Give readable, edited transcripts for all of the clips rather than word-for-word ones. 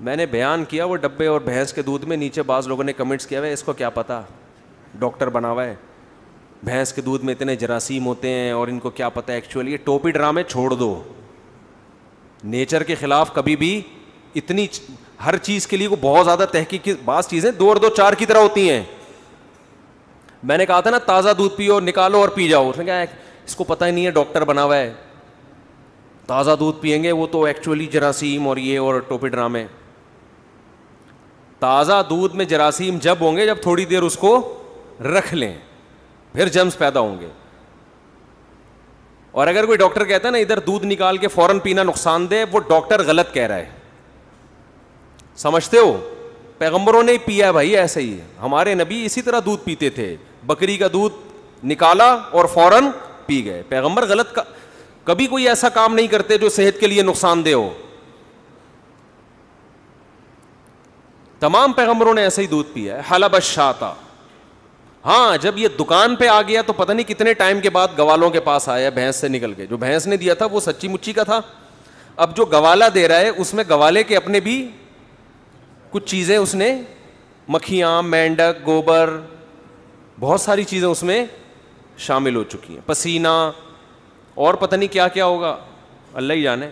میں نے بیان کیا وہ ڈبے اور بھینس کے دودھ میں، نیچے بعض لوگوں نے کمنٹس کیا ہوا ہے اس کو کیا پتہ، ڈاکٹر بنا ہوا ہے، بھینس کے دودھ میں اتنے جراثیم ہوتے ہیں اور ان کو کیا پتہ. ایکچولی یہ ٹوپی ڈرامے چھوڑ دو. نیچر کے خلاف کبھی بھی اتنی ہر چیز کے لیے وہ بہت زیادہ تحقیق کی، بعض چیزیں 2 اور 2 4 کی طرح ہوتی ہیں. میں نے کہا تھا نا تازہ دودھ پیو، نکالو اور پی جاؤ. اس نے کہا اس کو پتہ ہی نہیں ہے ڈاکٹر بنا ہوا ہے، تازہ دودھ پئیں گے وہ تو ایکچولی جراثیم اور یہ اور ٹوپی ڈرامے. تازہ دودھ میں جراثیم جب ہوں گے جب تھوڑی دیر اس کو رکھ لیں، پھر جرمز پیدا ہوں گے. اور اگر کوئی ڈاکٹر کہتا ہے نا ادھر دودھ نکال کے فوراً پینا نقصان دہ، وہ ڈاکٹر غلط کہہ رہا ہے. سمجھتے ہو؟ پیغمبروں نے پیا بھائی ایسے ہی. ہمارے نبی اسی طرح دودھ پیتے تھے، بکری کا دودھ نکالا اور فوراً پی گئے. پیغمبر غلط کبھی کوئی ایسا کام نہیں کرتے جو صحت کے لیے نقصان دہ ہو. تمام پیغمبروں نے ایسے ہی دودھ پیا ہے. حلب الشاتا. ہاں جب یہ دکان پہ آ گیا تو پتہ نہیں کتنے ٹائم کے بعد گوالوں کے پاس آیا بھینس سے نکل کے. جو بھینس نے دیا تھا وہ سچی مچی کا تھا. اب جو گوالا دے رہا ہے اس میں گوالے کے اپنے بھی کچھ چیزیں اس نے، مکھیاں، مینڈک، گوبر، بہت ساری چیزیں اس میں شامل ہو چکی ہیں، پسینہ اور پتہ نہیں کیا کیا ہوگا، اللہ ہی جانے.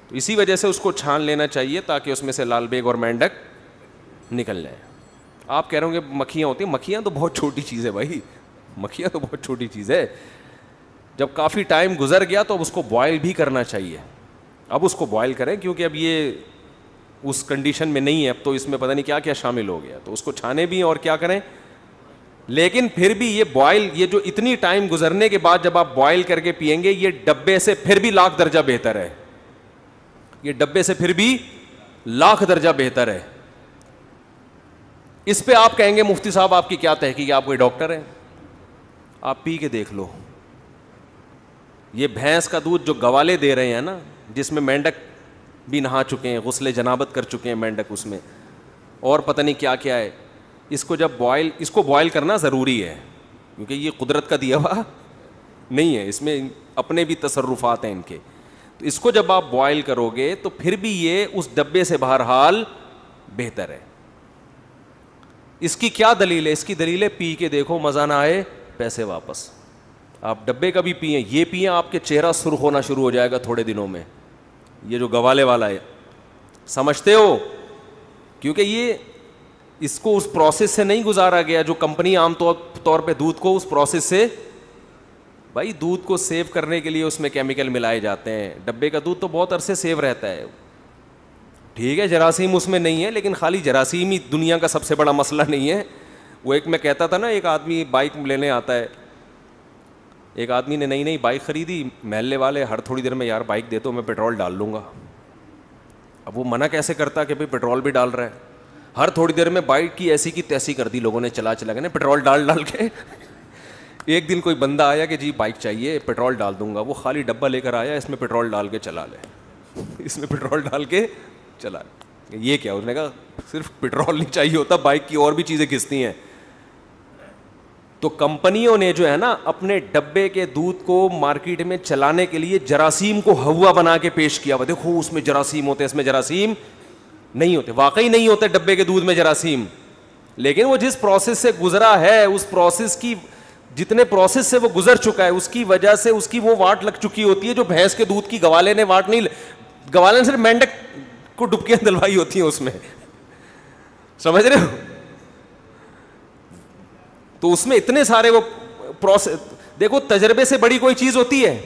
تو اسی وجہ سے اس کو چھان لینا چاہیے تاکہ اس میں سے لال بیگ اور مینڈک نکل جائے. آپ کہہ رہے ہوں گے مکھیاں ہوتی ہیں، مکھیاں تو بہت چھوٹی چیز ہے بھائی، مکھیاں تو بہت چھوٹی چیز ہے. جب کافی ٹائم گزر گیا تو اب اس کو بوائل بھی کرنا چاہیے. اب اس کو بوائل کریں کیونکہ اب یہ اس کنڈیشن میں نہیں ہے، اب تو اس میں پتہ نہیں کیا کیا شامل ہو گیا. تو اس کو چھانے بھی اور کیا کریں. لیکن پھر بھی یہ بوائل، یہ جو اتنی ٹائم گزرنے کے بعد جب آپ بوائل کر کے پئیں گے، یہ ڈبے سے پھر بھی لاکھ درجہ بہتر ہے. یہ ڈبے سے پھر بھی لاکھ درجہ بہتر ہے. اس پہ آپ کہیں گے مفتی صاحب آپ کی کیا تحقیق ہے، آپ کوئی ڈاکٹر ہیں؟ آپ پی کے دیکھ لو. یہ بھینس کا دودھ جو گوالے دے رہے ہیں نا، جس میں مینڈک بھی نہا چکے ہیں، غسل جنابت کر چکے ہیں مینڈک اس میں، اور پتہ نہیں کیا کیا ہے، اس کو جب اس کو بوائل کرنا ضروری ہے کیونکہ یہ قدرت کا دیا ہوا نہیں ہے، اس میں اپنے بھی تصرفات ہیں ان کے. تو اس کو جب آپ بوائل کرو گے تو پھر بھی یہ اس ڈبے سے بہرحال بہتر ہے. اس کی کیا دلیل ہے؟ اس کی دلیل ہے پی کے دیکھو، مزہ نہ آئے پیسے واپس. آپ ڈبے کا بھی پئیں، یہ پئیں، آپ کے چہرہ سرخ ہونا شروع ہو جائے گا تھوڑے دنوں میں. یہ جو گوالے والا ہے، سمجھتے ہو؟ کیونکہ یہ اس کو اس پروسیس سے نہیں گزارا گیا جو کمپنی عام طور پہ دودھ کو اس پروسیس سے، بھائی دودھ کو سیو کرنے کے لیے اس میں کیمیکل ملائے جاتے ہیں. ڈبے کا دودھ تو بہت عرصے سیو رہتا ہے. ٹھیک ہے جراثیم اس میں نہیں ہے، لیکن خالی جراثیم ہی دنیا کا سب سے بڑا مسئلہ نہیں ہے. وہ ایک میں کہتا تھا نا، ایک آدمی بائک لینے آتا ہے، ایک آدمی نے نئی بائک خریدی، محلے والے ہر تھوڑی دیر میں یار بائک دے دو میں پیٹرول ڈال لوں گا. اب وہ منع کیسے کرتا کہ بھائی پیٹرول بھی ڈال رہا ہے. ہر تھوڑی دیر میں بائک کی ایسی کی تیسی کر دی لوگوں نے، چلا کے پیٹرول ڈال کے. ایک دن کوئی بندہ آیا کہ جی بائک چاہیے، پیٹرول ڈال دوں گا. وہ خالی ڈبہ لے کر آیا، اس میں پیٹرول ڈال کے چلا لے، اس میں پیٹرول ڈال کے چلا. یہ کیا؟ اس نے کہا صرف پیٹرول نہیں چاہیے ہوتا، بائک کی اور بھی چیزیں کھنچتی ہیں. تو کمپنیوں نے جو ہے نا اپنے ڈبے کے دودھ کو مارکیٹ میں چلانے کے لیے جراثیم کو ہوا بنا کے پیش کیا ہوا. دیکھو اس میں جراثیم ہوتے ہیں، اس میں جراثیم نہیں ہوتے. واقعی نہیں ہوتے ڈبے کے دودھ میں جراثیم، لیکن وہ جس پروسیس سے گزرا ہے، اس پروسیس کی جتنے پروسیس سے وہ گزر چکا ہے اس کی وجہ سے اس کی وہ واٹ لگ چکی ہوتی ہے جو بھینس کے دودھ کی گوالے نے واٹ نہیں، گوالے نے صرف مینڈک کو ڈبکیاں دلوائی ہوتی ہیں اس میں. سمجھ رہے ہو؟ تو اس میں اتنے سارے وہ پروسیس. دیکھو تجربے سے بڑی کوئی چیز ہوتی ہے؟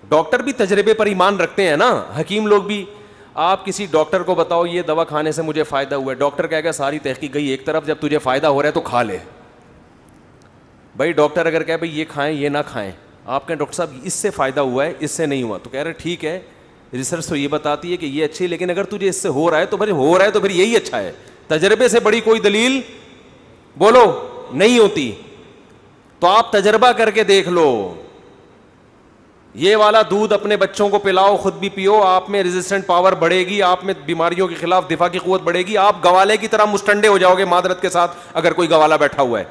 ڈاکٹر بھی تجربے پر ایمان رکھتے ہیں نا، حکیم لوگ بھی. آپ کسی ڈاکٹر کو بتاؤ یہ دوا کھانے سے مجھے فائدہ ہوا ہے، ڈاکٹر کہے گا ساری تحقیق گئی ایک طرف، جب تجھے فائدہ ہو رہا ہے تو کھا لے. بھائی ڈاکٹر اگر کہے بھائی یہ کھائیں یہ نہ کھائیں، آپ کہیں ڈاکٹر صاحب اس سے فائدہ ہوا ہے اس سے نہیں ہوا، تو کہہ رہے ٹھیک ہے ریسرچ تو یہ بتاتی ہے کہ یہ اچھی ہے، لیکن اگر تجھے اس سے ہو رہا ہے تو پھر یہی اچھا ہے. تجربے سے بڑی کوئی دلیل بولو نہیں ہوتی. تو آپ تجربہ کر کے دیکھ لو، یہ والا دودھ اپنے بچوں کو پلاؤ، خود بھی پیو، آپ میں ریزسٹنٹ پاور بڑھے گی، آپ میں بیماریوں کے خلاف دفاع کی قوت بڑھے گی. آپ گوالے کی طرح مستنڈے ہو جاؤ گے معذرت کے ساتھ اگر کوئی گوالا بیٹھا ہوا ہے.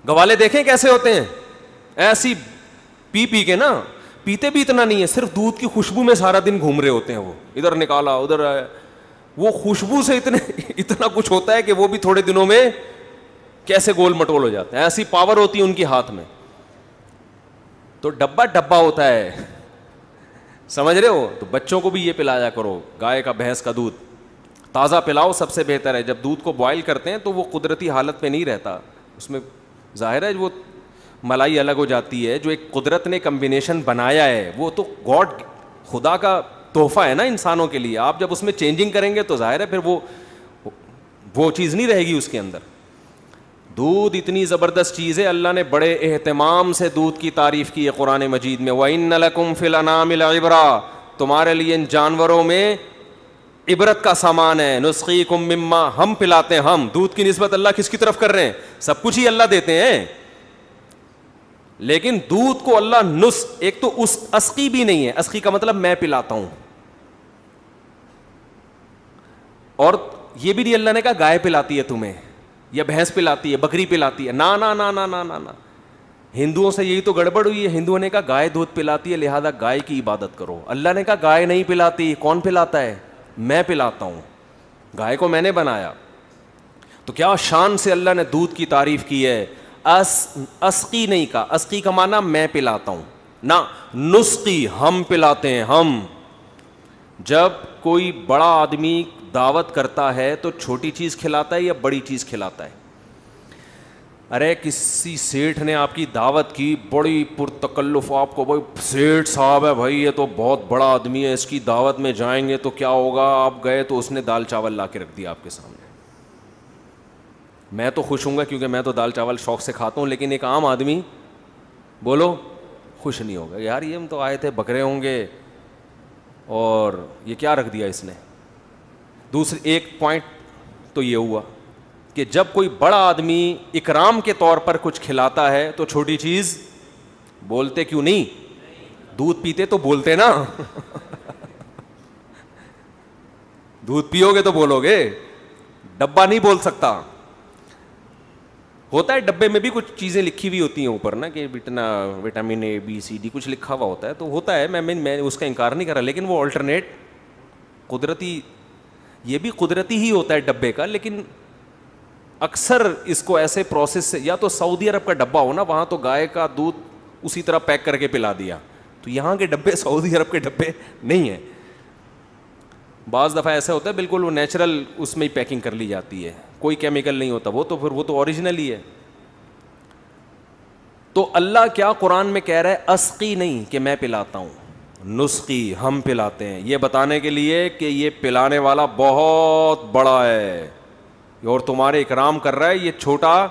گوالے دیکھیں کیسے ہوتے ہیں، ایسی پی کے نا، پیتے بھی اتنا نہیں ہے، صرف دودھ کی خوشبو میں سارا دن گھوم رہے ہوتے ہیں. وہ ادھر نکالا ادھر آیا. وہ خوشبو سے اتنا کچھ ہوتا ہے کہ وہ بھی تھوڑے دنوں میں کیسے گول مٹول ہو جاتا ہے, ایسی پاور ہوتی ہے ان کی ہاتھ میں. تو ڈبہ ڈبہ ہوتا ہے, سمجھ رہے ہو. تو بچوں کو بھی یہ پلایا کرو, گائے کا بھینس کا دودھ تازہ پلاؤ, سب سے بہتر ہے. جب دودھ کو بوائل کرتے ہیں تو وہ قدرتی حالت پہ نہیں رہتا, اس میں ظاہر ہے وہ ملائی الگ ہو جاتی ہے. جو ایک قدرت نے کمبینیشن بنایا ہے وہ تو گاڈ, خدا کا تحفہ ہے نا انسانوں کے لیے. آپ جب اس میں چینجنگ کریں گے تو ظاہر ہے پھر وہ چیز نہیں رہے گی اس کے اندر. دودھ اتنی زبردست چیز ہے, اللہ نے بڑے اہتمام سے دودھ کی تعریف کی ہے قرآن مجید میں. وَإِنَّ لَكُمْ فِي الْأَنْعَامِ لَعِبْرَةً, تمہارے لیے ان جانوروں میں عبرت کا سامان ہے. نُسْقِيكُم مِّمَّا, ہم پلاتے ہیں. ہم دودھ کی نسبت اللہ کس کی طرف کر رہے ہیں؟ سب کچھ ہی اللہ دیتے ہیں, لیکن دودھ کو اللہ ایک تو اس اسقی بھی نہیں ہے. اسقی کا مطلب میں پلاتا ہوں, اور یہ بھی نہیں اللہ نے کہا گائے پلاتی ہے تمہیں, یا بھینس پلاتی ہے, بکری پلاتی ہے. نا نا نا نا نا نا نا, ہندوؤں سے یہی تو گڑبڑ ہوئی ہے. ہندوؤں نے کہا گائے دودھ پلاتی ہے لہذا گائے کی عبادت کرو. اللہ نے کہا گائے نہیں پلاتی. کون پلاتا ہے؟ میں پلاتا ہوں, گائے کو میں نے بنایا. تو کیا شان سے اللہ نے دودھ کی تعریف کی ہے. اسقی نہیں کہا, اسقی کا معنی میں پلاتا ہوں نہ, نسقی ہم پلاتے ہیں. ہم جب کوئی بڑا آدمی دعوت کرتا ہے تو چھوٹی چیز کھلاتا ہے یا بڑی چیز کھلاتا ہے؟ ارے کسی سیٹھ نے آپ کی دعوت کی, بڑی پرتکلف, آپ کو بھائی سیٹھ صاحب ہے بھائی, یہ تو بہت بڑا آدمی ہے, اس کی دعوت میں جائیں گے تو کیا ہوگا. آپ گئے تو اس نے دال چاول لا کے رکھ دیا آپ کے سامنے. میں تو خوش ہوں گا کیونکہ میں تو دال چاول شوق سے کھاتا ہوں, لیکن ایک عام آدمی بولو خوش نہیں ہوگا. یار یہ ہم تو آئے تھے بکرے ہوں گے اور یہ کیا رکھ دیا اس نے. دوسری ایک پوائنٹ تو یہ ہوا کہ جب کوئی بڑا آدمی اکرام کے طور پر کچھ کھلاتا ہے تو چھوٹی چیز بولتے کیوں نہیں؟ دودھ پیتے تو بولتے نا. دودھ پیو گے تو بولو گے, ڈبہ نہیں بول سکتا. ہوتا ہے ڈبے میں بھی کچھ چیزیں لکھی ہوئی ہوتی ہیں اوپر نا, کہ vitamin A B C D کچھ لکھا ہوا ہوتا ہے, تو ہوتا ہے, میں اس کا انکار نہیں کر رہا, لیکن وہ آلٹرنیٹ قدرتی, یہ بھی قدرتی ہی ہوتا ہے ڈبے کا. لیکن اکثر اس کو ایسے پروسیس سے, یا تو سعودی عرب کا ڈبہ ہو نا, وہاں تو گائے کا دودھ اسی طرح پیک کر کے پلا دیا, تو یہاں کے ڈبے سعودی عرب کے ڈبے نہیں ہیں. بعض دفعہ ایسا ہوتا ہے بالکل وہ نیچرل اس میں ہی پیکنگ کر لی جاتی ہے, کوئی کیمیکل نہیں ہوتا, وہ تو پھر وہ تو اوریجنل ہی ہے. تو اللہ کیا قرآن میں کہہ رہا ہے؟ اسقی نہیں کہ میں پلاتا ہوں, نسخی ہم پلاتے ہیں, یہ بتانے کے لیے کہ یہ پلانے والا بہت بڑا ہے اور تمہارے اکرام کر رہا ہے. یہ چھوٹا,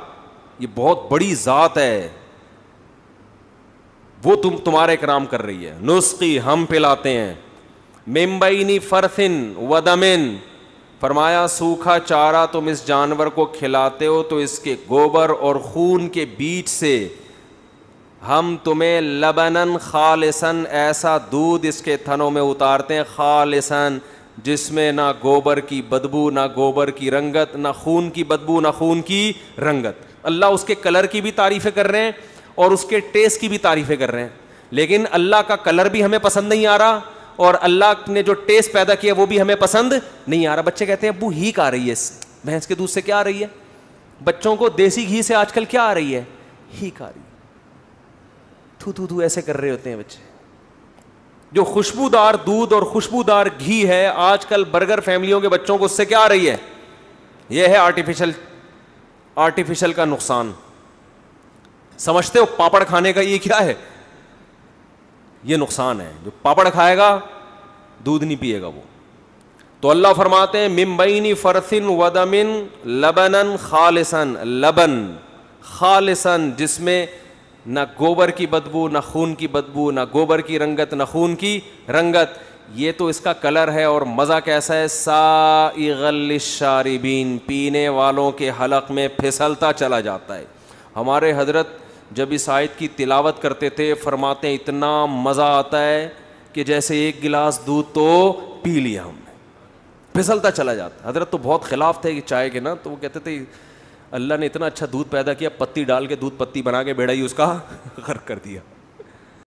یہ بہت بڑی ذات ہے, وہ تمہارے اکرام کر رہی ہے. نسخی ہم پلاتے ہیں. من بین فرثن ودمن, فرمایا سوکھا چارہ تم اس جانور کو کھلاتے ہو تو اس کے گوبر اور خون کے بیچ سے ہم تمہیں لبنن خالصن, ایسا دودھ اس کے تھنوں میں اتارتے ہیں, خالصن جس میں نہ گوبر کی بدبو, نہ گوبر کی رنگت, نہ خون کی بدبو, نہ خون کی رنگت. اللہ اس کے کلر کی بھی تعریفیں کر رہے ہیں اور اس کے ٹیسٹ کی بھی تعریفیں کر رہے ہیں, لیکن اللہ کا کلر بھی ہمیں پسند نہیں آ رہا اور اللہ نے جو ٹیسٹ پیدا کیا وہ بھی ہمیں پسند نہیں آ رہا. بچے کہتے ہیں ابو ہیک آ رہی ہے, بھینس کے دودھ سے کیا آ رہی ہے؟ بچوں کو دیسی گھی سے آج کل کیا آ رہی ہے؟ ہیک آ رہی ہے. تھو تھو ایسے کر رہے ہوتے ہیں بچے. جو خوشبودار دودھ اور خوشبودار گھی ہے آج کل برگر فیملیوں کے بچوں کو اس سے کیا آ رہی ہے؟ یہ ہے آرٹیفیشل کا نقصان. سمجھتے ہو پاپڑ کھانے کا یہ کیا ہے؟ یہ نقصان ہے. جو پاپڑ کھائے گا دودھ نہیں پیے گا وہ. تو اللہ فرماتے ہیں من بین فرثن ودمن لبنن خالصن, لبن خالصن جس میں نہ گوبر کی بدبو, نہ خون کی بدبو, نہ گوبر کی رنگت, نہ خون کی رنگت. یہ تو اس کا کلر ہے اور مزہ کیسا ہے؟ سائغ للشاربین, پینے والوں کے حلق میں پھسلتا چلا جاتا ہے. ہمارے حضرت جب اس آیت کی تلاوت کرتے تھے فرماتے ہیں اتنا مزہ آتا ہے کہ جیسے ایک گلاس دودھ تو پی لیا ہم نے, پھسلتا چلا جاتا. حضرت تو بہت خلاف تھے کہ چائے کے نا, تو وہ کہتے تھے اللہ نے اتنا اچھا دودھ پیدا کیا, پتی ڈال کے دودھ پتی بنا کے بیڑا ہی اس کا غرق کر دیا.